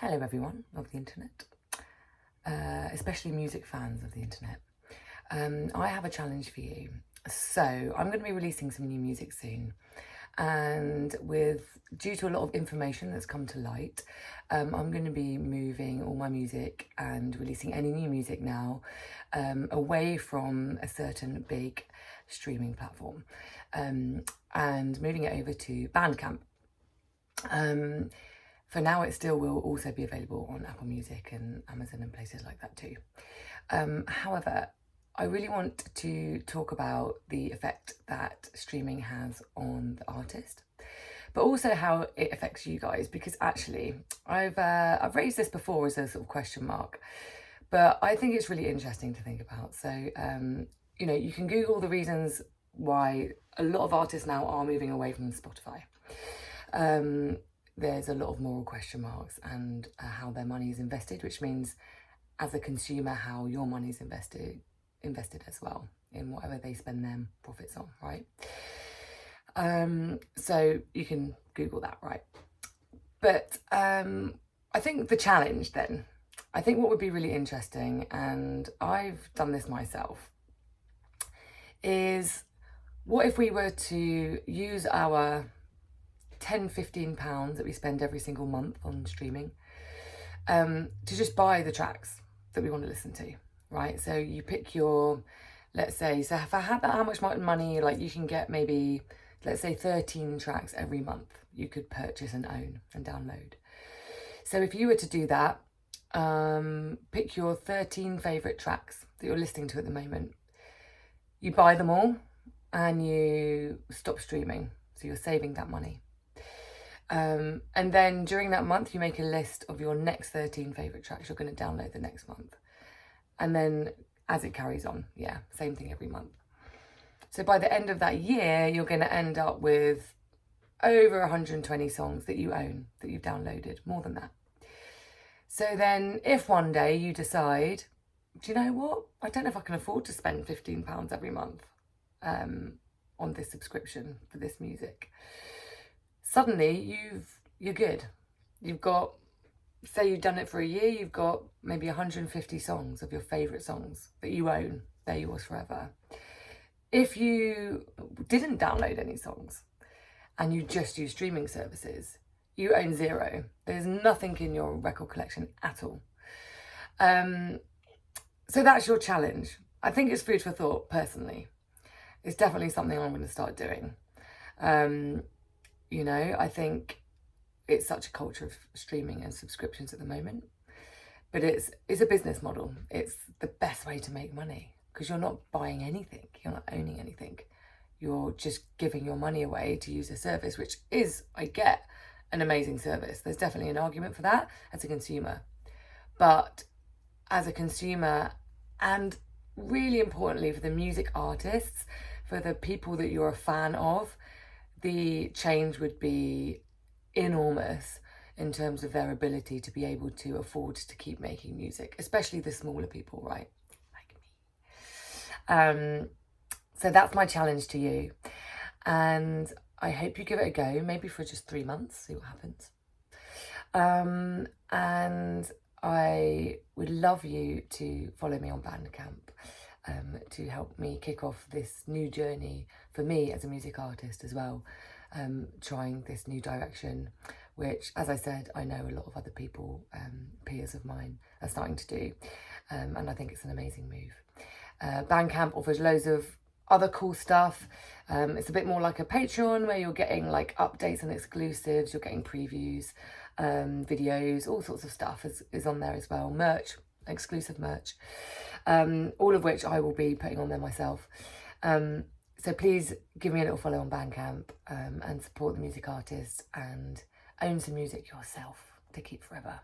Hello everyone of the internet, especially music fans of the internet. I have a challenge for you. So I'm going to be releasing some new music soon, and due to a lot of information that's come to light, I'm going to be moving all my music and releasing any new music now away from a certain big streaming platform and moving it over to Bandcamp. For now, it still will also be available on Apple Music and Amazon and places like that too. However, I really want to talk about the effect that streaming has on the artist, but also how it affects you guys, because actually I've raised this before as a sort of question mark, but I think it's really interesting to think about. So, you can Google the reasons why a lot of artists now are moving away from Spotify. There's a lot of moral question marks and how their money is invested, which means as a consumer, how your money is invested as well in whatever they spend their profits on, right? So you can Google that, right? But I think the challenge then, I think what would be really interesting, and I've done this myself, is what if we were to use our £10-15 that we spend every single month on streaming to just buy the tracks that we want to listen to, right? So you pick your, let's say, so if I had that, how much money, like you can get maybe, let's say 13 tracks every month you could purchase and own and download. So if you were to do that, pick your 13 favourite tracks that you're listening to at the moment, you buy them all and you stop streaming, so you're saving that money. And then during that month, you make a list of your next 13 favourite tracks you're going to download the next month. And then as it carries on, yeah, same thing every month. So by the end of that year, you're going to end up with over 120 songs that you own, that you've downloaded, more than that. So then if one day you decide, do you know what? I don't know if I can afford to spend £15 every month on this subscription for this music. Suddenly you're good. You've got, say you've done it for a year, you've got maybe 150 songs of your favourite songs that you own. They're yours forever. If you didn't download any songs and you just use streaming services, you own zero. There's nothing in your record collection at all. So that's your challenge. I think it's food for thought, personally. It's definitely something I'm going to start doing. I think it's such a culture of streaming and subscriptions at the moment, but it's a business model. It's the best way to make money because you're not buying anything, you're not owning anything. You're just giving your money away to use a service, which is, I get, an amazing service. There's definitely an argument for that as a consumer. But as a consumer, and really importantly for the music artists, for the people that you're a fan of, the change would be enormous in terms of their ability to be able to afford to keep making music, especially the smaller people, right? Like me. So that's my challenge to you. And I hope you give it a go, maybe for just 3 months, see what happens. And I would love you to follow me on Bandcamp to help me kick off this new journey for me as a music artist as well, trying this new direction, which, as I said, I know a lot of other people, peers of mine, are starting to do, and I think it's an amazing move. Bandcamp offers loads of other cool stuff. It's a bit more like a Patreon where you're getting like updates and exclusives, you're getting previews, videos, all sorts of stuff is on there as well. Merch, exclusive merch, all of which I will be putting on there myself. So please give me a little follow on Bandcamp and support the music artists and own some music yourself to keep forever.